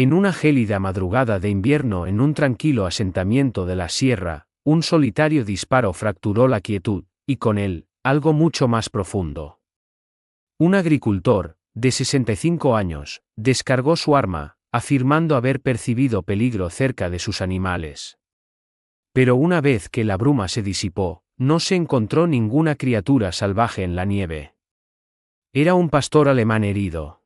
En una gélida madrugada de invierno en un tranquilo asentamiento de la sierra, un solitario disparo fracturó la quietud, y con él, algo mucho más profundo. Un agricultor, de 65 años, descargó su arma, afirmando haber percibido peligro cerca de sus animales. Pero una vez que la bruma se disipó, no se encontró ninguna criatura salvaje en la nieve. Era un pastor alemán herido.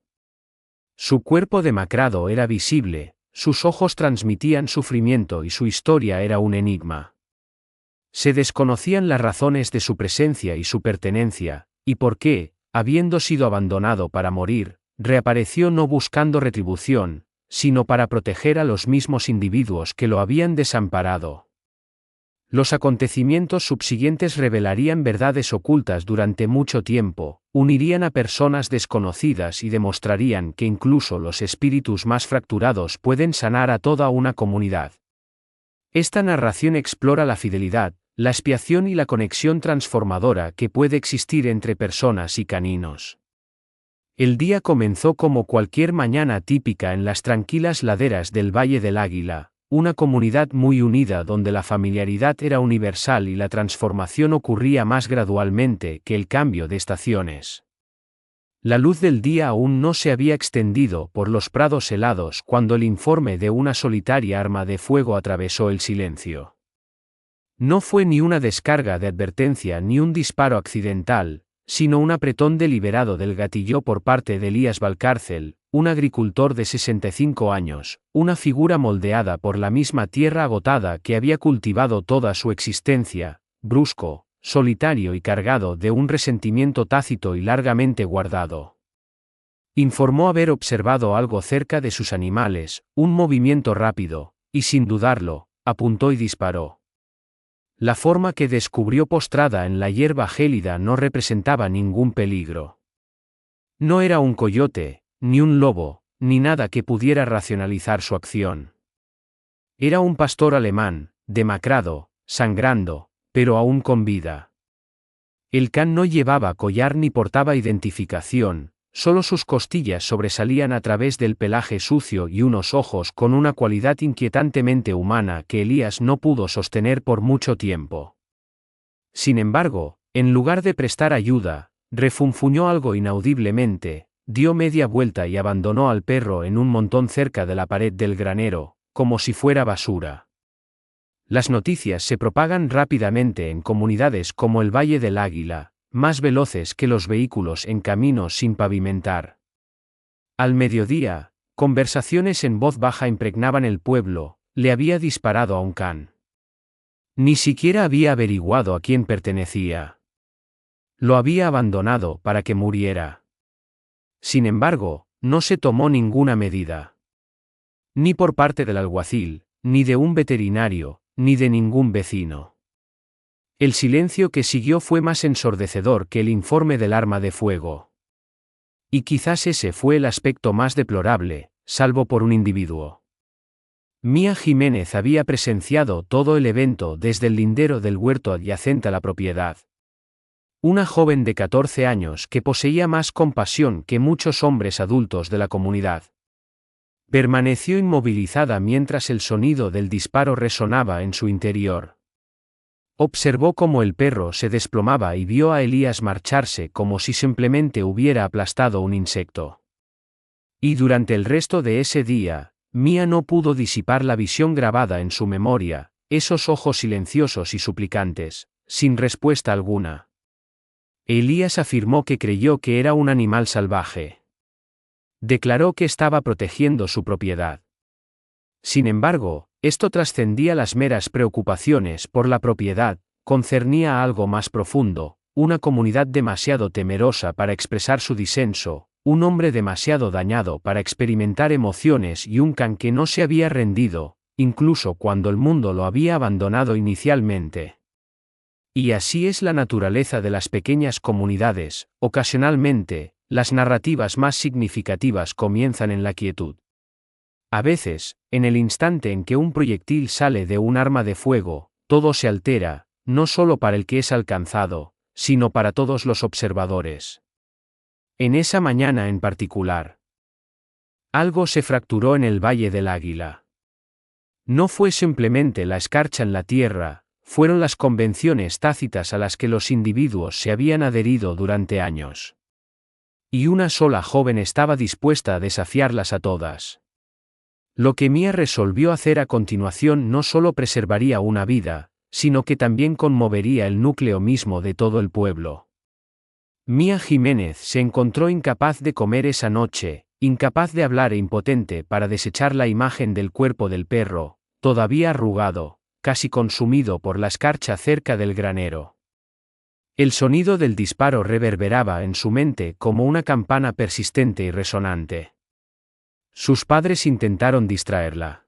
Su cuerpo demacrado era visible, sus ojos transmitían sufrimiento y su historia era un enigma. Se desconocían las razones de su presencia y su pertenencia, y por qué, habiendo sido abandonado para morir, reapareció no buscando retribución, sino para proteger a los mismos individuos que lo habían desamparado. Los acontecimientos subsiguientes revelarían verdades ocultas durante mucho tiempo, unirían a personas desconocidas y demostrarían que incluso los espíritus más fracturados pueden sanar a toda una comunidad. Esta narración explora la fidelidad, la expiación y la conexión transformadora que puede existir entre personas y caninos. El día comenzó como cualquier mañana típica en las tranquilas laderas del Valle del Águila, una comunidad muy unida donde la familiaridad era universal y la transformación ocurría más gradualmente que el cambio de estaciones. La luz del día aún no se había extendido por los prados helados cuando el informe de una solitaria arma de fuego atravesó el silencio. No fue ni una descarga de advertencia ni un disparo accidental, sino un apretón deliberado del gatillo por parte de Elías Valcárcel, un agricultor de 65 años, una figura moldeada por la misma tierra agotada que había cultivado toda su existencia, brusco, solitario y cargado de un resentimiento tácito y largamente guardado. Informó haber observado algo cerca de sus animales, un movimiento rápido, y sin dudarlo, apuntó y disparó. La forma que descubrió postrada en la hierba gélida no representaba ningún peligro. No era un coyote, ni un lobo, ni nada que pudiera racionalizar su acción. Era un pastor alemán, demacrado, sangrando, pero aún con vida. El can no llevaba collar ni portaba identificación, solo sus costillas sobresalían a través del pelaje sucio y unos ojos con una cualidad inquietantemente humana que Elías no pudo sostener por mucho tiempo. Sin embargo, en lugar de prestar ayuda, refunfuñó algo inaudiblemente, dio media vuelta y abandonó al perro en un montón cerca de la pared del granero, como si fuera basura. Las noticias se propagan rápidamente en comunidades como el Valle del Águila, más veloces que los vehículos en caminos sin pavimentar. Al mediodía, conversaciones en voz baja impregnaban el pueblo, le había disparado a un can. Ni siquiera había averiguado a quién pertenecía. Lo había abandonado para que muriera. Sin embargo, no se tomó ninguna medida. Ni por parte del alguacil, ni de un veterinario, ni de ningún vecino. El silencio que siguió fue más ensordecedor que el informe del arma de fuego. Y quizás ese fue el aspecto más deplorable, salvo por un individuo. Mía Jiménez había presenciado todo el evento desde el lindero del huerto adyacente a la propiedad. Una joven de 14 años que poseía más compasión que muchos hombres adultos de la comunidad. Permaneció inmovilizada mientras el sonido del disparo resonaba en su interior. Observó cómo el perro se desplomaba y vio a Elías marcharse como si simplemente hubiera aplastado un insecto. Y durante el resto de ese día, Mía no pudo disipar la visión grabada en su memoria, esos ojos silenciosos y suplicantes, sin respuesta alguna. Elías afirmó que creyó que era un animal salvaje. Declaró que estaba protegiendo su propiedad. Sin embargo, esto trascendía las meras preocupaciones por la propiedad, concernía a algo más profundo, una comunidad demasiado temerosa para expresar su disenso, un hombre demasiado dañado para experimentar emociones y un can que no se había rendido, incluso cuando el mundo lo había abandonado inicialmente. Y así es la naturaleza de las pequeñas comunidades, ocasionalmente, las narrativas más significativas comienzan en la quietud. A veces, en el instante en que un proyectil sale de un arma de fuego, todo se altera, no solo para el que es alcanzado, sino para todos los observadores. En esa mañana en particular. Algo se fracturó en el Valle del Águila. No fue simplemente la escarcha en la tierra, fueron las convenciones tácitas a las que los individuos se habían adherido durante años. Y una sola joven estaba dispuesta a desafiarlas a todas. Lo que Mia resolvió hacer a continuación no solo preservaría una vida, sino que también conmovería el núcleo mismo de todo el pueblo. Mia Jiménez se encontró incapaz de comer esa noche, incapaz de hablar e impotente para desechar la imagen del cuerpo del perro, todavía arrugado, casi consumido por la escarcha cerca del granero. El sonido del disparo reverberaba en su mente como una campana persistente y resonante. Sus padres intentaron distraerla.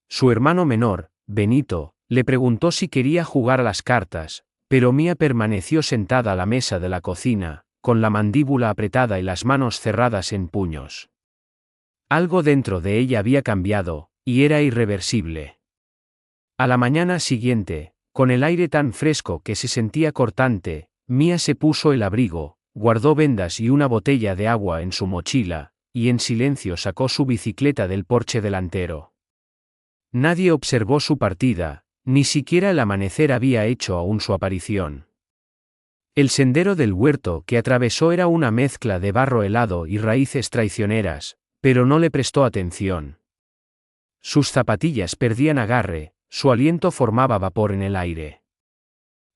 Su hermano menor, Benito, le preguntó si quería jugar a las cartas, pero Mia permaneció sentada a la mesa de la cocina, con la mandíbula apretada y las manos cerradas en puños. Algo dentro de ella había cambiado, y era irreversible. A la mañana siguiente, con el aire tan fresco que se sentía cortante, Mia se puso el abrigo, guardó vendas y una botella de agua en su mochila, y en silencio sacó su bicicleta del porche delantero. Nadie observó su partida, ni siquiera el amanecer había hecho aún su aparición. El sendero del huerto que atravesó era una mezcla de barro helado y raíces traicioneras, pero no le prestó atención. Sus zapatillas perdían agarre, su aliento formaba vapor en el aire.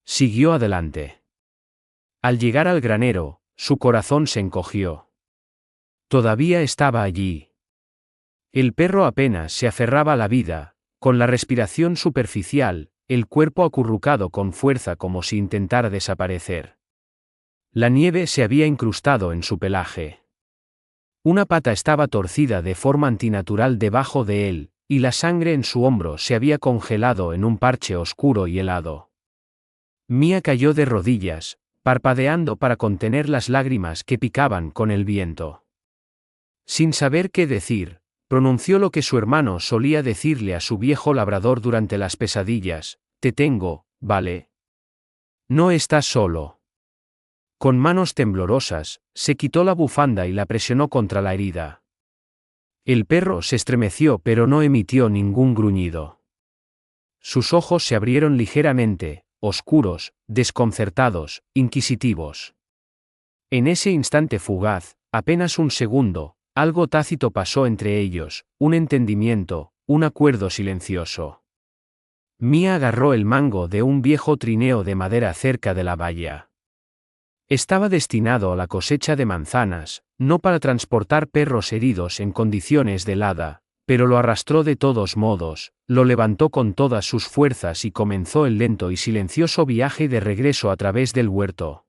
Siguió adelante. Al llegar al granero, su corazón se encogió. Todavía estaba allí. El perro apenas se aferraba a la vida, con la respiración superficial, el cuerpo acurrucado con fuerza como si intentara desaparecer. La nieve se había incrustado en su pelaje. Una pata estaba torcida de forma antinatural debajo de él, y la sangre en su hombro se había congelado en un parche oscuro y helado. Mia cayó de rodillas, parpadeando para contener las lágrimas que picaban con el viento. Sin saber qué decir, pronunció lo que su hermano solía decirle a su viejo labrador durante las pesadillas: «Te tengo, ¿vale? No estás solo». Con manos temblorosas, se quitó la bufanda y la presionó contra la herida. El perro se estremeció pero no emitió ningún gruñido. Sus ojos se abrieron ligeramente, oscuros, desconcertados, inquisitivos. En ese instante fugaz, apenas un segundo, algo tácito pasó entre ellos, un entendimiento, un acuerdo silencioso. Mia agarró el mango de un viejo trineo de madera cerca de la valla. Estaba destinado a la cosecha de manzanas, no para transportar perros heridos en condiciones de helada, pero lo arrastró de todos modos, lo levantó con todas sus fuerzas y comenzó el lento y silencioso viaje de regreso a través del huerto.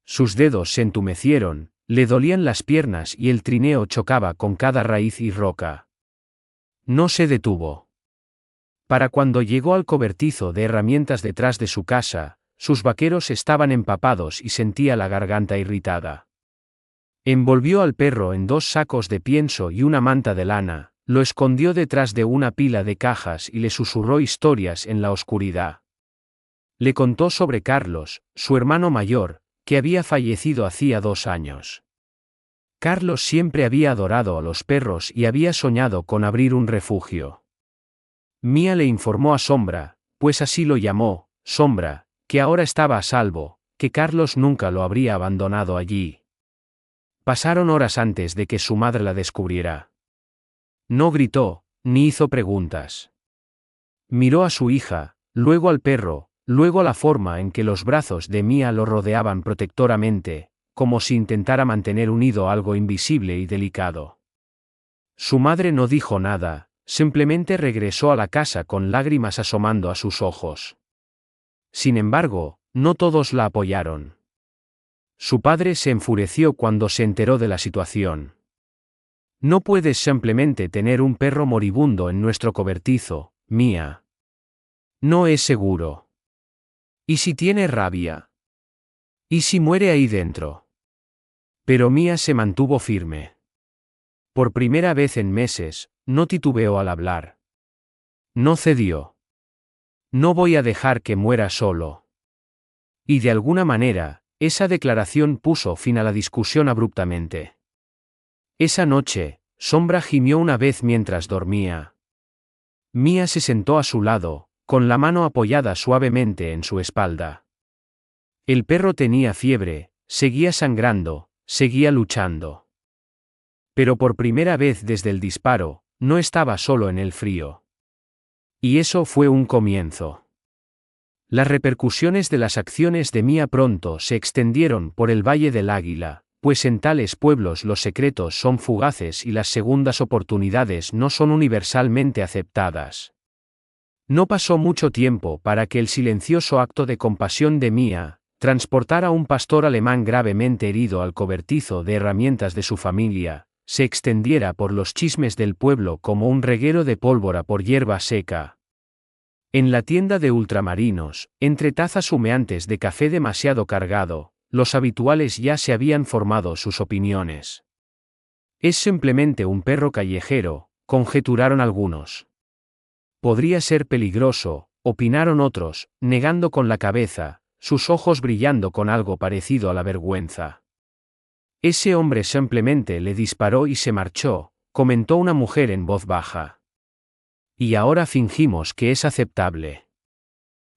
Sus dedos se entumecieron, le dolían las piernas y el trineo chocaba con cada raíz y roca. No se detuvo. Para cuando llegó al cobertizo de herramientas detrás de su casa, sus vaqueros estaban empapados y sentía la garganta irritada. Envolvió al perro en 2 sacos de pienso y una manta de lana, lo escondió detrás de una pila de cajas y le susurró historias en la oscuridad. Le contó sobre Carlos, su hermano mayor, que había fallecido hacía 2 años. Carlos siempre había adorado a los perros y había soñado con abrir un refugio. Mia le informó a Sombra, pues así lo llamó, Sombra, que ahora estaba a salvo, que Carlos nunca lo habría abandonado allí. Pasaron horas antes de que su madre la descubriera. No gritó, ni hizo preguntas. Miró a su hija, luego al perro, luego a la forma en que los brazos de Mia lo rodeaban protectoramente, como si intentara mantener unido algo invisible y delicado. Su madre no dijo nada, simplemente regresó a la casa con lágrimas asomando a sus ojos. Sin embargo, no todos la apoyaron. Su padre se enfureció cuando se enteró de la situación. No puedes simplemente tener un perro moribundo en nuestro cobertizo, Mia. No es seguro. ¿Y si tiene rabia? ¿Y si muere ahí dentro? Pero Mia se mantuvo firme. Por primera vez en meses, no titubeó al hablar. No cedió. No voy a dejar que muera solo. Y de alguna manera, esa declaración puso fin a la discusión abruptamente. Esa noche, Sombra gimió una vez mientras dormía. Mia se sentó a su lado, con la mano apoyada suavemente en su espalda. El perro tenía fiebre, seguía sangrando, seguía luchando. Pero por primera vez desde el disparo, no estaba solo en el frío. Y eso fue un comienzo. Las repercusiones de las acciones de Mia pronto se extendieron por el Valle del Águila, pues en tales pueblos los secretos son fugaces y las segundas oportunidades no son universalmente aceptadas. No pasó mucho tiempo para que el silencioso acto de compasión de Mia transportara a un pastor alemán gravemente herido al cobertizo de herramientas de su familia, se extendiera por los chismes del pueblo como un reguero de pólvora por hierba seca. En la tienda de ultramarinos, entre tazas humeantes de café demasiado cargado, los habituales ya se habían formado sus opiniones. Es simplemente un perro callejero, conjeturaron algunos. Podría ser peligroso, opinaron otros, negando con la cabeza, sus ojos brillando con algo parecido a la vergüenza. Ese hombre simplemente le disparó y se marchó, comentó una mujer en voz baja. Y ahora fingimos que es aceptable.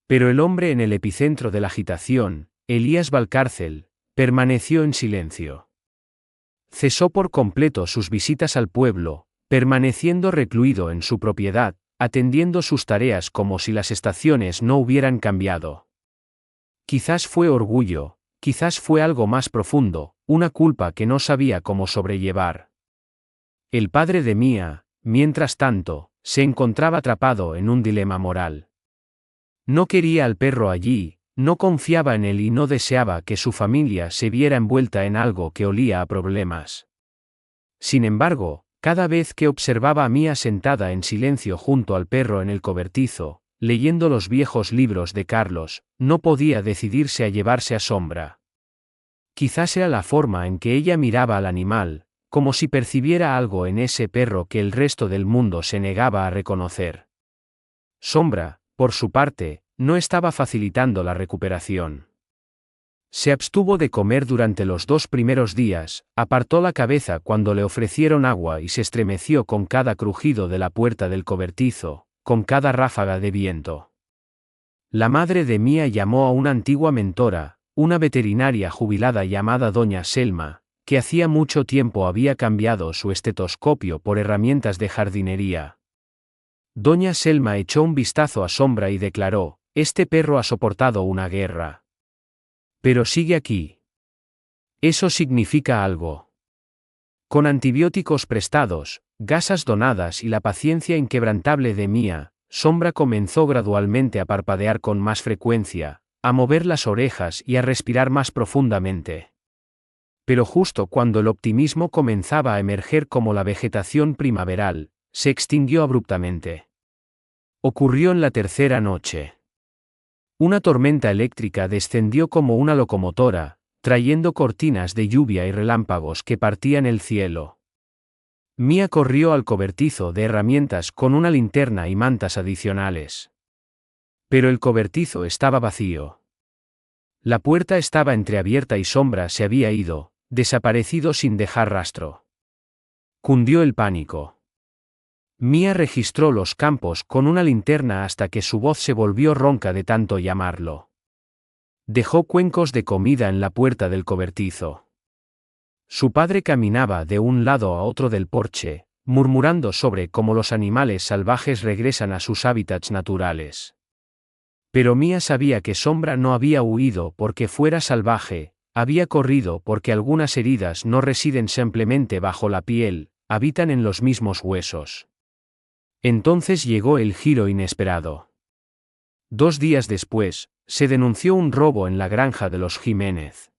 Pero el hombre en el epicentro de la agitación, Elías Valcárcel, permaneció en silencio. Cesó por completo sus visitas al pueblo, permaneciendo recluido en su propiedad, atendiendo sus tareas como si las estaciones no hubieran cambiado. Quizás fue orgullo, quizás fue algo más profundo, una culpa que no sabía cómo sobrellevar. El padre de Mia, mientras tanto, se encontraba atrapado en un dilema moral. No quería al perro allí, no confiaba en él y no deseaba que su familia se viera envuelta en algo que olía a problemas. Sin embargo, cada vez que observaba a Mia sentada en silencio junto al perro en el cobertizo, leyendo los viejos libros de Carlos, no podía decidirse a llevarse a Sombra. Quizás era la forma en que ella miraba al animal, como si percibiera algo en ese perro que el resto del mundo se negaba a reconocer. Sombra, por su parte, no estaba facilitando la recuperación. Se abstuvo de comer durante los 2 primeros días, apartó la cabeza cuando le ofrecieron agua y se estremeció con cada crujido de la puerta del cobertizo, con cada ráfaga de viento. La madre de Mia llamó a una antigua mentora, una veterinaria jubilada llamada Doña Selma, que hacía mucho tiempo había cambiado su estetoscopio por herramientas de jardinería. Doña Selma echó un vistazo a Sombra y declaró: «Este perro ha soportado una guerra. Pero sigue aquí. Eso significa algo». Con antibióticos prestados, gasas donadas y la paciencia inquebrantable de Mia, Sombra comenzó gradualmente a parpadear con más frecuencia, a mover las orejas y a respirar más profundamente. Pero justo cuando el optimismo comenzaba a emerger como la vegetación primaveral, se extinguió abruptamente. Ocurrió en la tercera noche. Una tormenta eléctrica descendió como una locomotora, trayendo cortinas de lluvia y relámpagos que partían el cielo. Mia corrió al cobertizo de herramientas con una linterna y mantas adicionales. Pero el cobertizo estaba vacío. La puerta estaba entreabierta y Sombra se había ido, desaparecido sin dejar rastro. Cundió el pánico. Mia registró los campos con una linterna hasta que su voz se volvió ronca de tanto llamarlo. Dejó cuencos de comida en la puerta del cobertizo. Su padre caminaba de un lado a otro del porche, murmurando sobre cómo los animales salvajes regresan a sus hábitats naturales. Pero Mia sabía que Sombra no había huido porque fuera salvaje, había corrido porque algunas heridas no residen simplemente bajo la piel, habitan en los mismos huesos. Entonces llegó el giro inesperado. 2 días después, se denunció un robo en la granja de los Jiménez.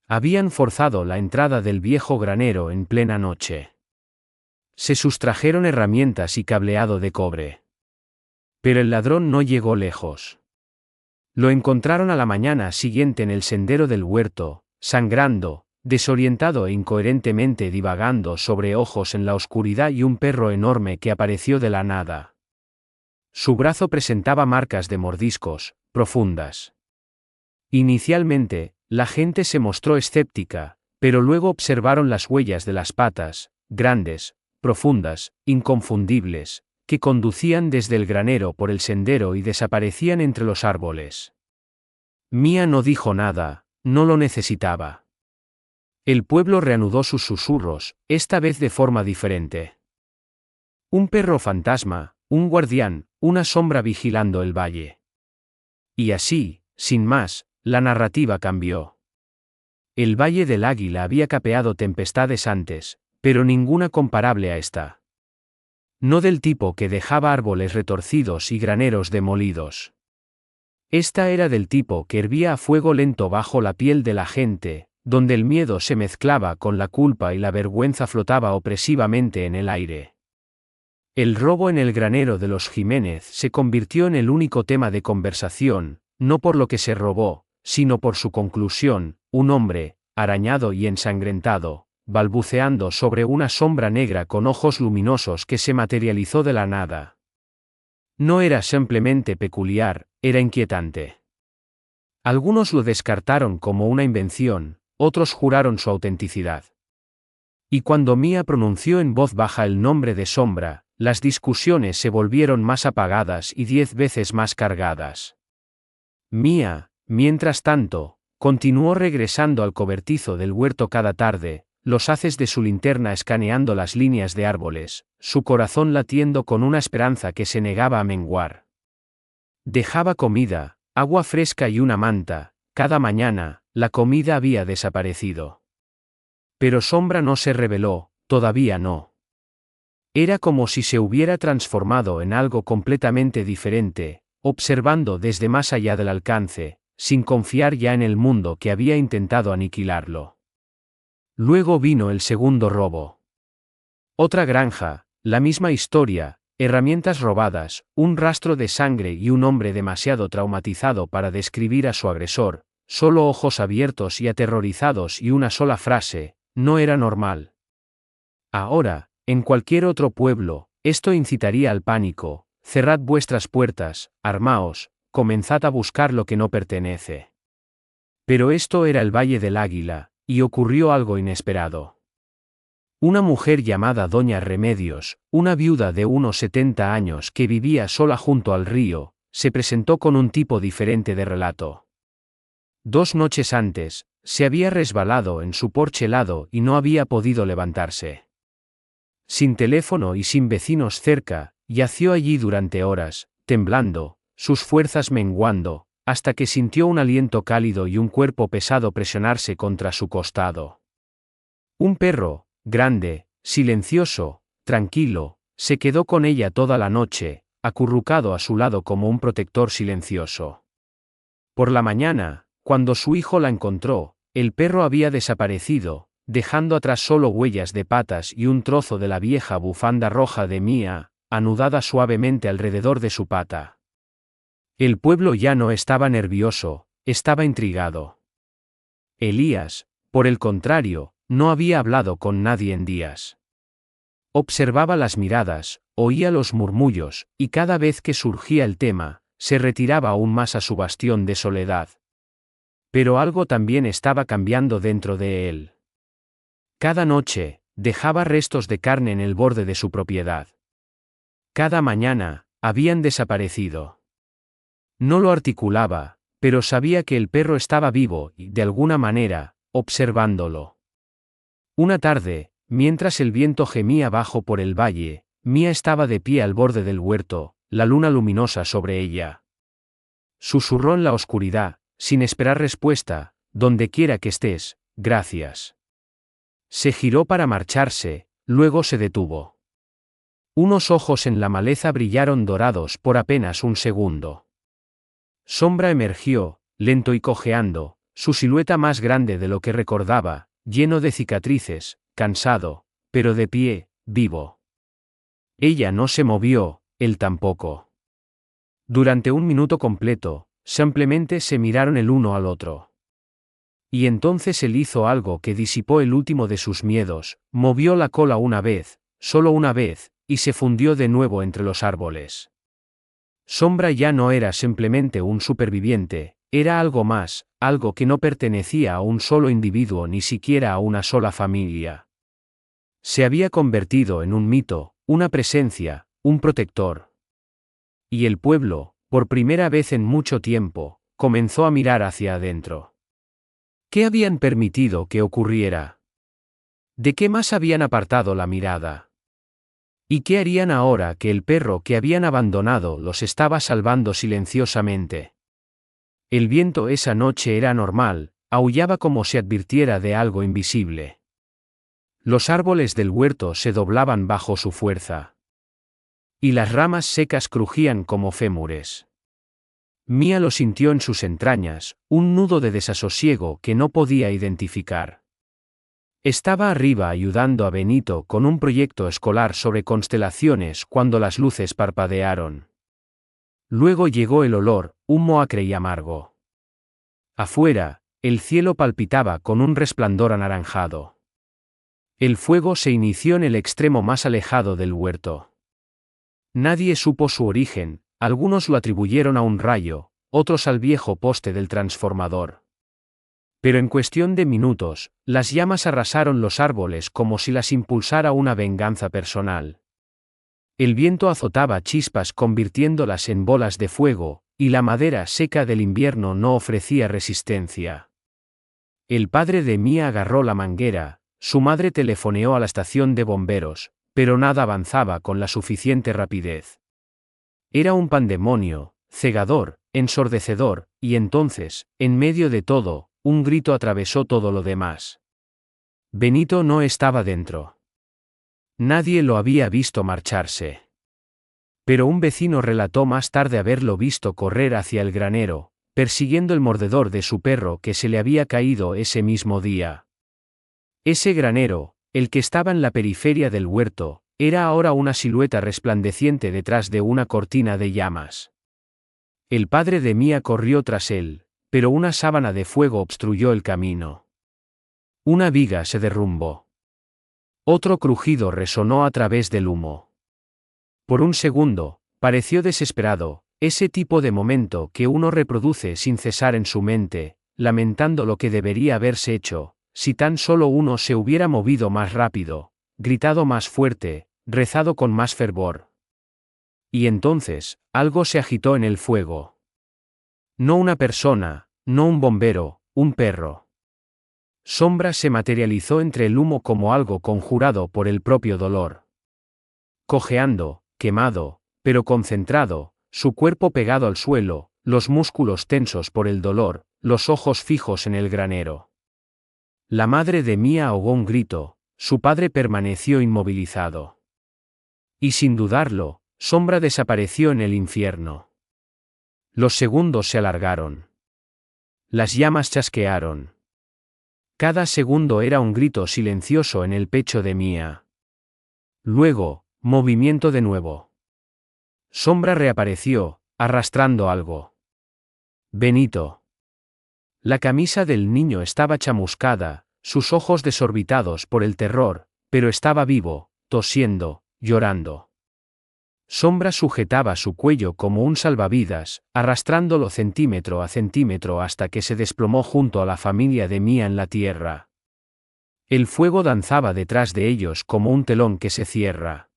Habían forzado la entrada del viejo granero en plena noche. Se sustrajeron herramientas y cableado de cobre. Pero el ladrón no llegó lejos. Lo encontraron a la mañana siguiente en el sendero del huerto, sangrando, desorientado e incoherentemente divagando sobre ojos en la oscuridad y un perro enorme que apareció de la nada. Su brazo presentaba marcas de mordiscos, profundas. Inicialmente, la gente se mostró escéptica, pero luego observaron las huellas de las patas, grandes, profundas, inconfundibles, que conducían desde el granero por el sendero y desaparecían entre los árboles. Mía no dijo nada, no lo necesitaba. El pueblo reanudó sus susurros, esta vez de forma diferente. Un perro fantasma, un guardián, una sombra vigilando el valle. Y así, sin más, la narrativa cambió. El Valle del Águila había capeado tempestades antes, pero ninguna comparable a esta. No del tipo que dejaba árboles retorcidos y graneros demolidos. Esta era del tipo que hervía a fuego lento bajo la piel de la gente, donde el miedo se mezclaba con la culpa y la vergüenza flotaba opresivamente en el aire. El robo en el granero de los Jiménez se convirtió en el único tema de conversación, no por lo que se robó, sino por su conclusión: un hombre, arañado y ensangrentado, balbuceando sobre una sombra negra con ojos luminosos que se materializó de la nada. No era simplemente peculiar, era inquietante. Algunos lo descartaron como una invención, otros juraron su autenticidad. Y cuando Mía pronunció en voz baja el nombre de Sombra, las discusiones se volvieron más apagadas y 10 veces más cargadas. Mía, mientras tanto, continuó regresando al cobertizo del huerto cada tarde, los haces de su linterna escaneando las líneas de árboles, su corazón latiendo con una esperanza que se negaba a menguar. Dejaba comida, agua fresca y una manta. Cada mañana, la comida había desaparecido. Pero Sombra no se reveló, todavía no. Era como si se hubiera transformado en algo completamente diferente, observando desde más allá del alcance, sin confiar ya en el mundo que había intentado aniquilarlo. Luego vino el segundo robo. Otra granja, la misma historia, herramientas robadas, un rastro de sangre y un hombre demasiado traumatizado para describir a su agresor, solo ojos abiertos y aterrorizados y una sola frase: no era normal. Ahora, en cualquier otro pueblo, esto incitaría al pánico: cerrad vuestras puertas, armaos, comenzad a buscar lo que no pertenece. Pero esto era el Valle del Águila, y ocurrió algo inesperado. Una mujer llamada Doña Remedios, una viuda de unos 70 años que vivía sola junto al río, se presentó con un tipo diferente de relato. 2 noches antes, se había resbalado en su porche helado y no había podido levantarse. Sin teléfono y sin vecinos cerca, yació allí durante horas, temblando, sus fuerzas menguando, hasta que sintió un aliento cálido y un cuerpo pesado presionarse contra su costado. Un perro, grande, silencioso, tranquilo, se quedó con ella toda la noche, acurrucado a su lado como un protector silencioso. Por la mañana, cuando su hijo la encontró, el perro había desaparecido, dejando atrás solo huellas de patas y un trozo de la vieja bufanda roja de Mía, anudada suavemente alrededor de su pata. El pueblo ya no estaba nervioso, estaba intrigado. Elías, por el contrario, no había hablado con nadie en días. Observaba las miradas, oía los murmullos, y cada vez que surgía el tema, se retiraba aún más a su bastión de soledad. Pero algo también estaba cambiando dentro de él. Cada noche, dejaba restos de carne en el borde de su propiedad. Cada mañana, habían desaparecido. No lo articulaba, pero sabía que el perro estaba vivo y, de alguna manera, observándolo. Una tarde, mientras el viento gemía bajo por el valle, Mía estaba de pie al borde del huerto, la luna luminosa sobre ella. Susurró en la oscuridad, sin esperar respuesta: donde quiera que estés, gracias. Se giró para marcharse, luego se detuvo. Unos ojos en la maleza brillaron dorados por apenas un segundo. Sombra emergió, lento y cojeando, su silueta más grande de lo que recordaba, lleno de cicatrices, cansado, pero de pie, vivo. Ella no se movió, él tampoco. Durante un minuto completo, simplemente se miraron el uno al otro. Y entonces él hizo algo que disipó el último de sus miedos: movió la cola una vez, solo una vez, y se fundió de nuevo entre los árboles. Sombra ya no era simplemente un superviviente, era algo más, algo que no pertenecía a un solo individuo ni siquiera a una sola familia. Se había convertido en un mito, una presencia, un protector. Y el pueblo, por primera vez en mucho tiempo, comenzó a mirar hacia adentro. ¿Qué habían permitido que ocurriera? ¿De qué más habían apartado la mirada? ¿Y qué harían ahora que el perro que habían abandonado los estaba salvando silenciosamente? El viento esa noche era normal, aullaba como si advirtiera de algo invisible. Los árboles del huerto se doblaban bajo su fuerza. Y las ramas secas crujían como fémures. Mía lo sintió en sus entrañas, un nudo de desasosiego que no podía identificar. Estaba arriba ayudando a Benito con un proyecto escolar sobre constelaciones cuando las luces parpadearon. Luego llegó el olor, humo acre y amargo. Afuera, el cielo palpitaba con un resplandor anaranjado. El fuego se inició en el extremo más alejado del huerto. Nadie supo su origen, algunos lo atribuyeron a un rayo, otros al viejo poste del transformador. Pero en cuestión de minutos, las llamas arrasaron los árboles como si las impulsara una venganza personal. El viento azotaba chispas convirtiéndolas en bolas de fuego, y la madera seca del invierno no ofrecía resistencia. El padre de Mía agarró la manguera, su madre telefoneó a la estación de bomberos, pero nada avanzaba con la suficiente rapidez. Era un pandemonio, cegador, ensordecedor, y entonces, en medio de todo, un grito atravesó todo lo demás. Benito no estaba dentro. Nadie lo había visto marcharse. Pero un vecino relató más tarde haberlo visto correr hacia el granero, persiguiendo el mordedor de su perro que se le había caído ese mismo día. Ese granero, el que estaba en la periferia del huerto, era ahora una silueta resplandeciente detrás de una cortina de llamas. El padre de Mía corrió tras él, pero una sábana de fuego obstruyó el camino. Una viga se derrumbó. Otro crujido resonó a través del humo. Por un segundo, pareció desesperado, ese tipo de momento que uno reproduce sin cesar en su mente, lamentando lo que debería haberse hecho, si tan solo uno se hubiera movido más rápido, gritado más fuerte, rezado con más fervor. Y entonces, algo se agitó en el fuego. No una persona, no un bombero, un perro. Sombra se materializó entre el humo como algo conjurado por el propio dolor. Cojeando, quemado, pero concentrado, su cuerpo pegado al suelo, los músculos tensos por el dolor, los ojos fijos en el granero. La madre de Mía ahogó un grito, su padre permaneció inmovilizado. Y sin dudarlo, Sombra desapareció en el infierno. Los segundos se alargaron. Las llamas chasquearon. Cada segundo era un grito silencioso en el pecho de Mía. Luego, movimiento de nuevo. Sombra reapareció, arrastrando algo. Benito. La camisa del niño estaba chamuscada, sus ojos desorbitados por el terror, pero estaba vivo, tosiendo, llorando. Sombra sujetaba su cuello como un salvavidas, arrastrándolo centímetro a centímetro hasta que se desplomó junto a la familia de Mía en la tierra. El fuego danzaba detrás de ellos como un telón que se cierra.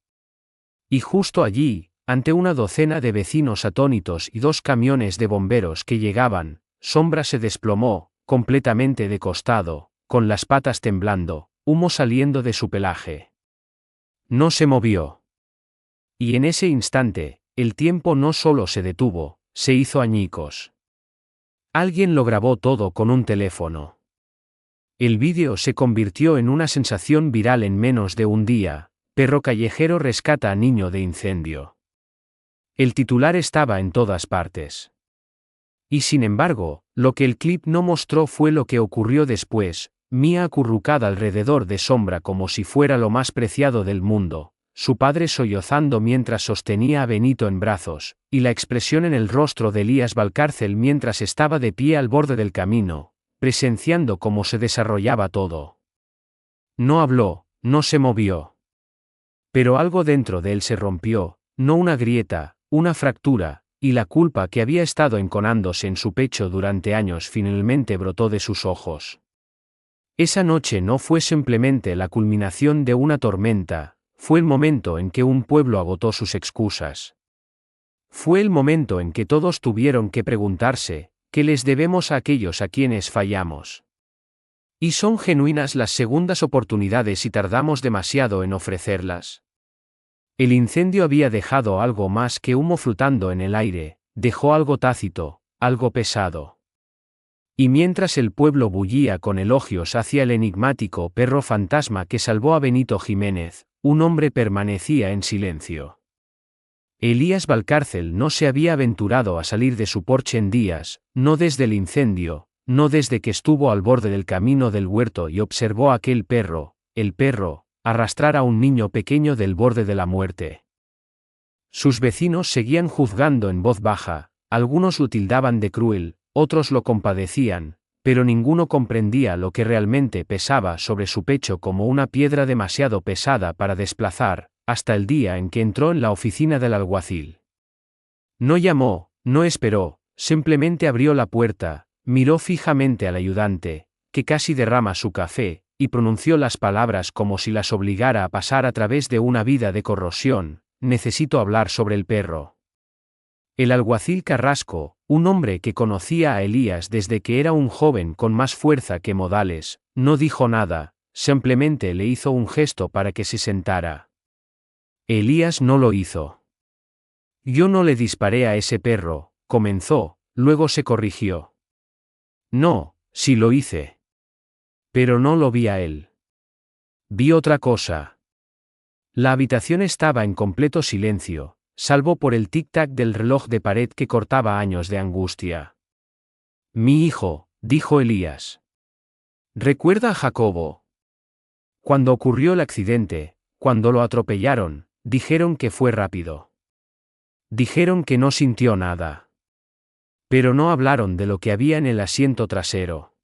Y justo allí, ante una docena de vecinos atónitos y 2 camiones de bomberos que llegaban, Sombra se desplomó, completamente de costado, con las patas temblando, humo saliendo de su pelaje. No se movió. Y en ese instante, el tiempo no solo se detuvo, se hizo añicos. Alguien lo grabó todo con un teléfono. El vídeo se convirtió en una sensación viral en menos de un día: perro callejero rescata a niño de incendio. El titular estaba en todas partes. Y sin embargo, lo que el clip no mostró fue lo que ocurrió después: Mía acurrucada alrededor de Sombra como si fuera lo más preciado del mundo, su padre sollozando mientras sostenía a Benito en brazos, y la expresión en el rostro de Elías Valcárcel mientras estaba de pie al borde del camino, presenciando cómo se desarrollaba todo. No habló, no se movió. Pero algo dentro de él se rompió, no una grieta, una fractura, y la culpa que había estado enconándose en su pecho durante años finalmente brotó de sus ojos. Esa noche no fue simplemente la culminación de una tormenta, fue el momento en que un pueblo agotó sus excusas. Fue el momento en que todos tuvieron que preguntarse, ¿qué les debemos a aquellos a quienes fallamos? ¿Y son genuinas las segundas oportunidades si tardamos demasiado en ofrecerlas? El incendio había dejado algo más que humo flotando en el aire, dejó algo tácito, algo pesado. Y mientras el pueblo bullía con elogios hacia el enigmático perro fantasma que salvó a Benito Jiménez, un hombre permanecía en silencio. Elías Valcárcel no se había aventurado a salir de su porche en días, no desde el incendio, no desde que estuvo al borde del camino del huerto y observó a aquel perro, el perro, arrastrar a un niño pequeño del borde de la muerte. Sus vecinos seguían juzgando en voz baja, algunos lo tildaban de cruel, otros lo compadecían, pero ninguno comprendía lo que realmente pesaba sobre su pecho como una piedra demasiado pesada para desplazar, hasta el día en que entró en la oficina del alguacil. No llamó, no esperó, simplemente abrió la puerta, miró fijamente al ayudante, que casi derrama su café, y pronunció las palabras como si las obligara a pasar a través de una vida de corrosión: necesito hablar sobre el perro. El alguacil Carrasco, un hombre que conocía a Elías desde que era un joven con más fuerza que modales, no dijo nada, simplemente le hizo un gesto para que se sentara. Elías no lo hizo. Yo no le disparé a ese perro, comenzó, luego se corrigió. No, sí lo hice. Pero no lo vi a él. Vi otra cosa. La habitación estaba en completo silencio, salvo por el tic-tac del reloj de pared que cortaba años de angustia. Mi hijo, dijo Elías. ¿Recuerda a Jacobo? Cuando ocurrió el accidente, cuando lo atropellaron, dijeron que fue rápido. Dijeron que no sintió nada. Pero no hablaron de lo que había en el asiento trasero.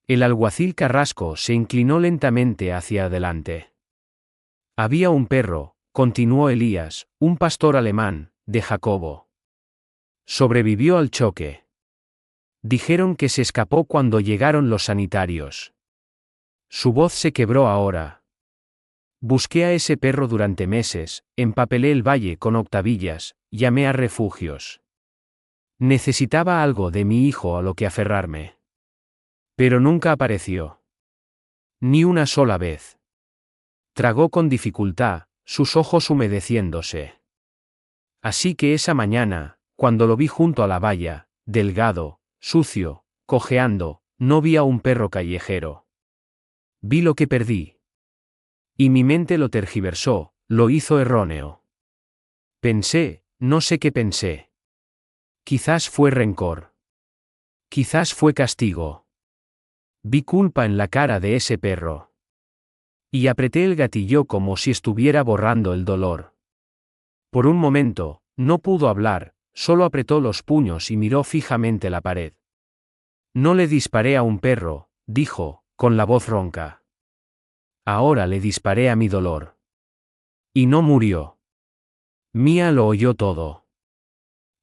El alguacil Carrasco se inclinó lentamente hacia adelante. Había un perro, continuó Elías, un pastor alemán, de Jacobo. Sobrevivió al choque. Dijeron que se escapó cuando llegaron los sanitarios. Su voz se quebró ahora. Busqué a ese perro durante meses, empapelé el valle con octavillas, llamé a refugios. Necesitaba algo de mi hijo a lo que aferrarme. Pero nunca apareció. Ni una sola vez. Tragó con dificultad, sus ojos humedeciéndose. Así que esa mañana, cuando lo vi junto a la valla, delgado, sucio, cojeando, no vi a un perro callejero. Vi lo que perdí. Y mi mente lo tergiversó, lo hizo erróneo. Pensé, no sé qué pensé. Quizás fue rencor. Quizás fue castigo. Vi culpa en la cara de ese perro. Y apreté el gatillo como si estuviera borrando el dolor. Por un momento, no pudo hablar, solo apretó los puños y miró fijamente la pared. No le disparé a un perro, dijo, con la voz ronca. Ahora le disparé a mi dolor. Y no murió. Mía lo oyó todo.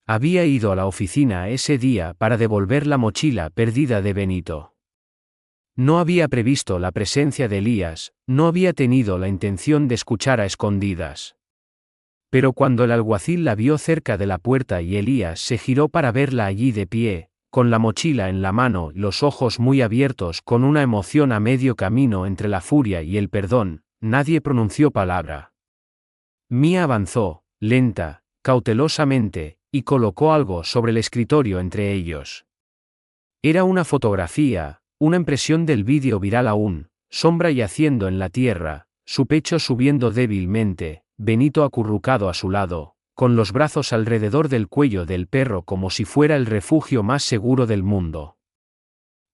Había ido a la oficina ese día para devolver la mochila perdida de Benito. No había previsto la presencia de Elías, no había tenido la intención de escuchar a escondidas. Pero cuando el alguacil la vio cerca de la puerta y Elías se giró para verla allí de pie, con la mochila en la mano y los ojos muy abiertos con una emoción a medio camino entre la furia y el perdón, nadie pronunció palabra. Mía avanzó, lenta, cautelosamente, y colocó algo sobre el escritorio entre ellos. Era una fotografía, una impresión del vídeo viral aún, sombra yaciendo en la tierra, su pecho subiendo débilmente, Benito acurrucado a su lado, con los brazos alrededor del cuello del perro como si fuera el refugio más seguro del mundo.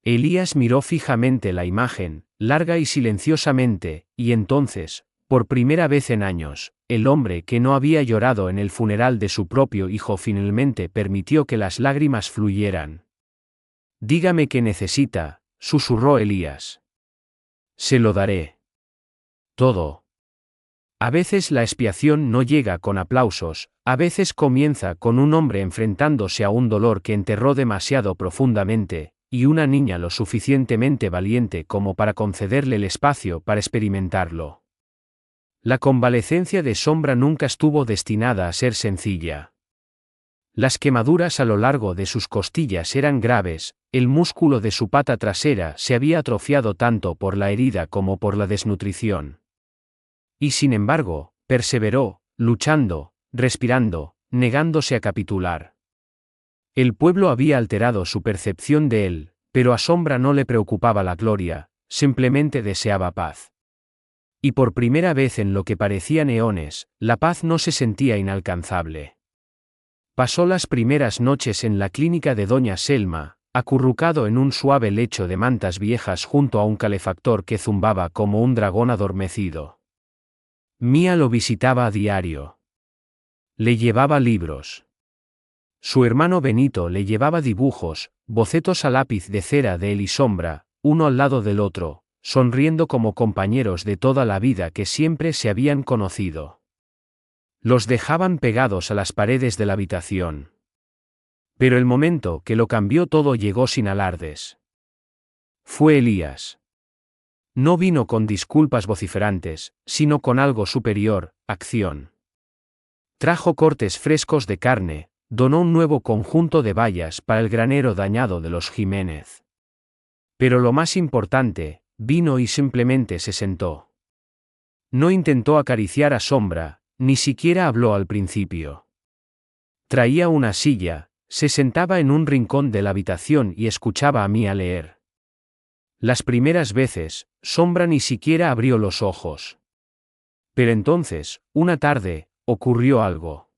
Elías miró fijamente la imagen, larga y silenciosamente, y entonces, por primera vez en años, el hombre que no había llorado en el funeral de su propio hijo finalmente permitió que las lágrimas fluyeran. Dígame qué necesita, susurró Elías. Se lo daré. Todo. A veces la expiación no llega con aplausos, a veces comienza con un hombre enfrentándose a un dolor que enterró demasiado profundamente, y una niña lo suficientemente valiente como para concederle el espacio para experimentarlo. La convalecencia de Sombra nunca estuvo destinada a ser sencilla. Las quemaduras a lo largo de sus costillas eran graves, el músculo de su pata trasera se había atrofiado tanto por la herida como por la desnutrición. Y sin embargo, perseveró, luchando, respirando, negándose a capitular. El pueblo había alterado su percepción de él, pero a Sombra no le preocupaba la gloria, simplemente deseaba paz. Y por primera vez en lo que parecían eones, la paz no se sentía inalcanzable. Pasó las primeras noches en la clínica de doña Selma, acurrucado en un suave lecho de mantas viejas junto a un calefactor que zumbaba como un dragón adormecido. Mía lo visitaba a diario. Le llevaba libros. Su hermano Benito le llevaba dibujos, bocetos a lápiz de cera de él y Sombra, uno al lado del otro, sonriendo como compañeros de toda la vida que siempre se habían conocido. Los dejaban pegados a las paredes de la habitación. Pero el momento que lo cambió todo llegó sin alardes. Fue Elías. No vino con disculpas vociferantes, sino con algo superior, acción. Trajo cortes frescos de carne, donó un nuevo conjunto de vallas para el granero dañado de los Jiménez. Pero lo más importante, vino y simplemente se sentó. No intentó acariciar a Sombra, ni siquiera habló al principio. Traía una silla, se sentaba en un rincón de la habitación y escuchaba a Mía leer. Las primeras veces, Sombra ni siquiera abrió los ojos. Pero entonces, una tarde, ocurrió algo.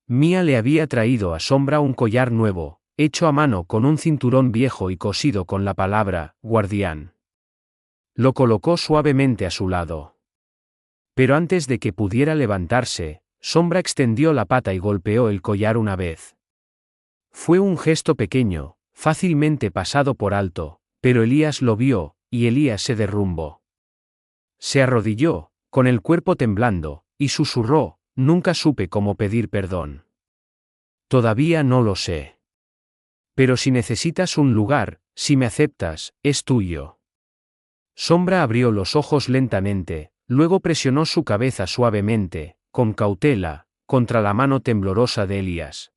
Mía le había traído a Sombra un collar nuevo, hecho a mano con un cinturón viejo y cosido con la palabra guardián. Lo colocó suavemente a su lado. Pero antes de que pudiera levantarse, Sombra extendió la pata y golpeó el collar una vez. Fue un gesto pequeño, fácilmente pasado por alto, pero Elías lo vio, y Elías se derrumbó. Se arrodilló, con el cuerpo temblando, y susurró: «Nunca supe cómo pedir perdón. Todavía no lo sé. Pero si necesitas un lugar, si me aceptas, es tuyo». Sombra abrió los ojos lentamente, luego presionó su cabeza suavemente, con cautela, contra la mano temblorosa de Elías.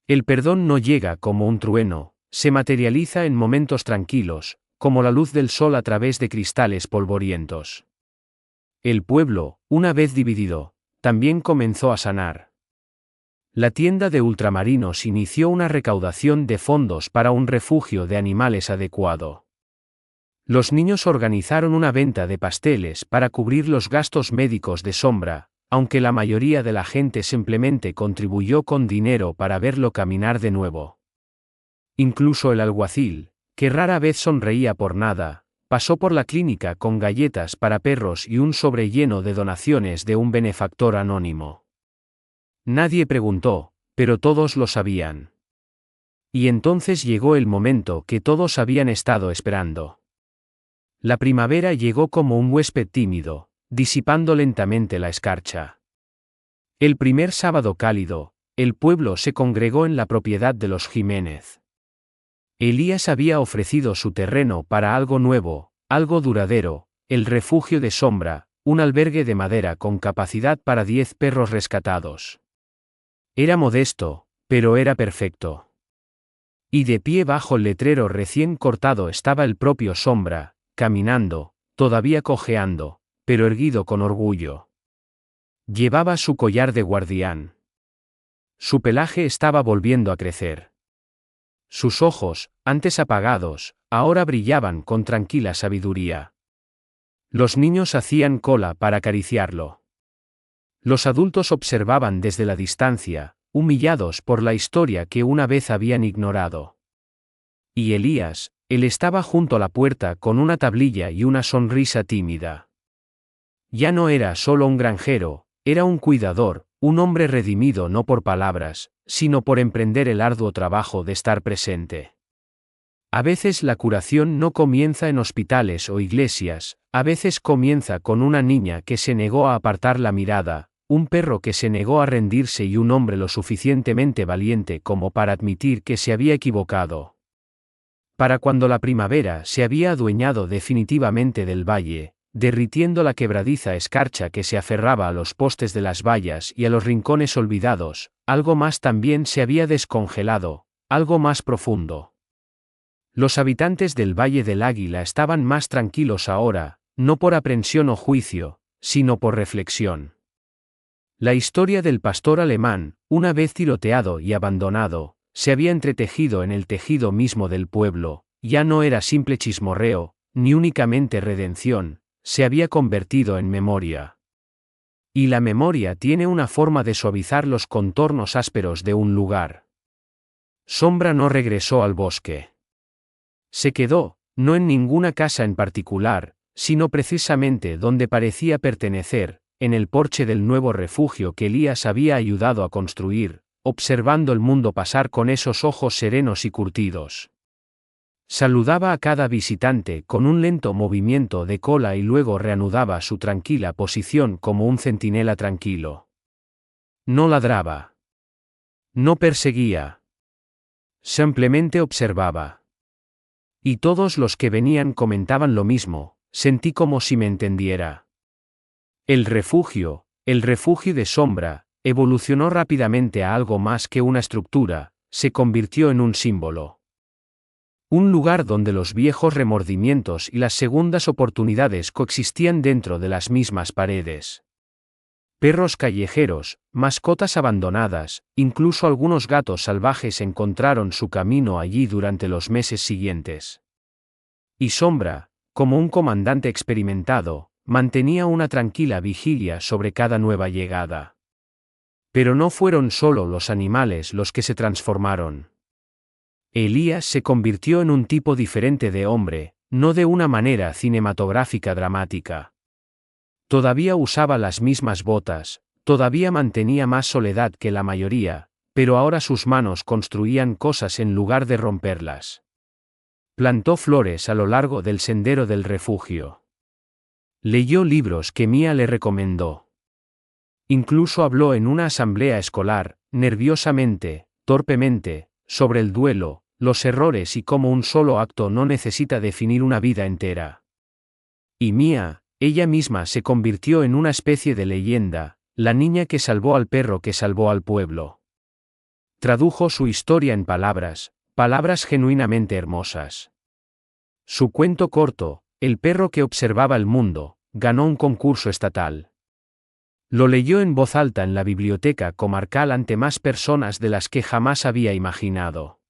El perdón no llega como un trueno, se materializa en momentos tranquilos, como la luz del sol a través de cristales polvorientos. El pueblo, una vez dividido, también comenzó a sanar. La tienda de ultramarinos inició una recaudación de fondos para un refugio de animales adecuado. Los niños organizaron una venta de pasteles para cubrir los gastos médicos de Sombra, aunque la mayoría de la gente simplemente contribuyó con dinero para verlo caminar de nuevo. Incluso el alguacil, que rara vez sonreía por nada, pasó por la clínica con galletas para perros y un sobre lleno de donaciones de un benefactor anónimo. Nadie preguntó, pero todos lo sabían. Y entonces llegó el momento que todos habían estado esperando. La primavera llegó como un huésped tímido, disipando lentamente la escarcha. El primer sábado cálido, el pueblo se congregó en la propiedad de los Jiménez. Elías había ofrecido su terreno para algo nuevo, algo duradero, el refugio de Sombra, un albergue de madera con capacidad para 10 perros rescatados. Era modesto, pero era perfecto. Y de pie bajo el letrero recién cortado estaba el propio Sombra, caminando, todavía cojeando, pero erguido con orgullo. Llevaba su collar de guardián. Su pelaje estaba volviendo a crecer. Sus ojos, antes apagados, ahora brillaban con tranquila sabiduría. Los niños hacían cola para acariciarlo. Los adultos observaban desde la distancia, humillados por la historia que una vez habían ignorado. Y Elías, él estaba junto a la puerta con una tablilla y una sonrisa tímida. Ya no era solo un granjero, era un cuidador, un hombre redimido no por palabras, sino por emprender el arduo trabajo de estar presente. A veces la curación no comienza en hospitales o iglesias, a veces comienza con una niña que se negó a apartar la mirada, un perro que se negó a rendirse y un hombre lo suficientemente valiente como para admitir que se había equivocado. Para cuando la primavera se había adueñado definitivamente del valle, derritiendo la quebradiza escarcha que se aferraba a los postes de las vallas y a los rincones olvidados, algo más también se había descongelado, algo más profundo. Los habitantes del Valle del Águila estaban más tranquilos ahora, no por aprensión o juicio, sino por reflexión. La historia del pastor alemán, una vez tiroteado y abandonado, se había entretejido en el tejido mismo del pueblo, ya no era simple chismorreo, ni únicamente redención, se había convertido en memoria. Y la memoria tiene una forma de suavizar los contornos ásperos de un lugar. Sombra no regresó al bosque. Se quedó, no en ninguna casa en particular, sino precisamente donde parecía pertenecer, en el porche del nuevo refugio que Elías había ayudado a construir, observando el mundo pasar con esos ojos serenos y curtidos. Saludaba a cada visitante con un lento movimiento de cola y luego reanudaba su tranquila posición como un centinela tranquilo. No ladraba. No perseguía. Simplemente observaba. Y todos los que venían comentaban lo mismo, sentí como si me entendiera. El refugio de Sombra, evolucionó rápidamente a algo más que una estructura, se convirtió en un símbolo. Un lugar donde los viejos remordimientos y las segundas oportunidades coexistían dentro de las mismas paredes. Perros callejeros, mascotas abandonadas, incluso algunos gatos salvajes encontraron su camino allí durante los meses siguientes. Y Sombra, como un comandante experimentado, mantenía una tranquila vigilia sobre cada nueva llegada. Pero no fueron solo los animales los que se transformaron. Elías se convirtió en un tipo diferente de hombre, no de una manera cinematográfica dramática. Todavía usaba las mismas botas, todavía mantenía más soledad que la mayoría, pero ahora sus manos construían cosas en lugar de romperlas. Plantó flores a lo largo del sendero del refugio. Leyó libros que Mia le recomendó. Incluso habló en una asamblea escolar, nerviosamente, torpemente, sobre el duelo, los errores y cómo un solo acto no necesita definir una vida entera. Y Mia, ella misma se convirtió en una especie de leyenda, la niña que salvó al perro que salvó al pueblo. Tradujo su historia en palabras genuinamente hermosas. Su cuento corto, El perro que observaba el mundo, ganó un concurso estatal. Lo leyó en voz alta en la biblioteca comarcal ante más personas de las que jamás había imaginado.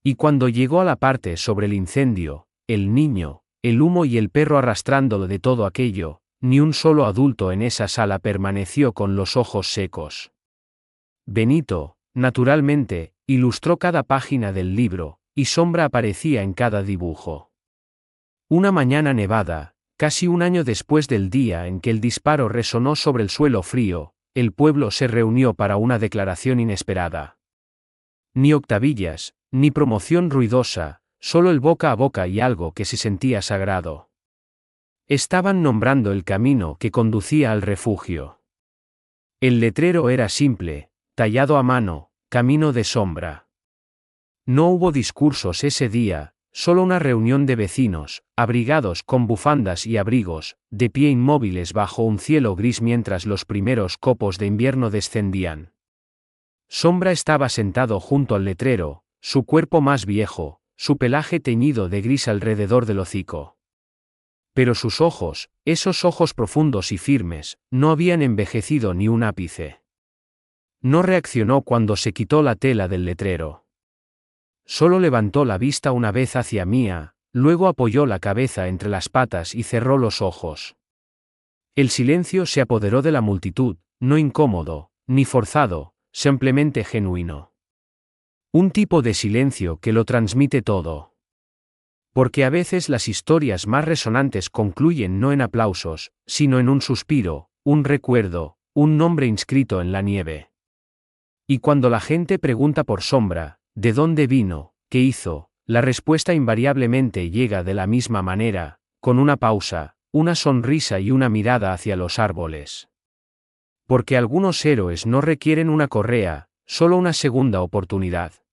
Y cuando llegó a la parte sobre el incendio, el niño, el humo y el perro arrastrándolo de todo aquello, ni un solo adulto en esa sala permaneció con los ojos secos. Benito, naturalmente, ilustró cada página del libro, y Sombra aparecía en cada dibujo. Una mañana nevada, casi un año después del día en que el disparo resonó sobre el suelo frío, el pueblo se reunió para una declaración inesperada. Ni octavillas, ni promoción ruidosa, solo el boca a boca y algo que se sentía sagrado. Estaban nombrando el camino que conducía al refugio. El letrero era simple, tallado a mano, Camino de Sombra. No hubo discursos ese día, solo una reunión de vecinos, abrigados con bufandas y abrigos, de pie inmóviles bajo un cielo gris mientras los primeros copos de invierno descendían. Sombra estaba sentado junto al letrero, su cuerpo más viejo, su pelaje teñido de gris alrededor del hocico. Pero sus ojos, esos ojos profundos y firmes, no habían envejecido ni un ápice. No reaccionó cuando se quitó la tela del letrero. Solo levantó la vista una vez hacia Mia, luego apoyó la cabeza entre las patas y cerró los ojos. El silencio se apoderó de la multitud, no incómodo, ni forzado, simplemente genuino. Un tipo de silencio que lo transmite todo. Porque a veces las historias más resonantes concluyen no en aplausos, sino en un suspiro, un recuerdo, un nombre inscrito en la nieve. Y cuando la gente pregunta por Sombra, ¿de dónde vino? ¿Qué hizo? La respuesta invariablemente llega de la misma manera, con una pausa, una sonrisa y una mirada hacia los árboles. Porque algunos héroes no requieren una correa, solo una segunda oportunidad.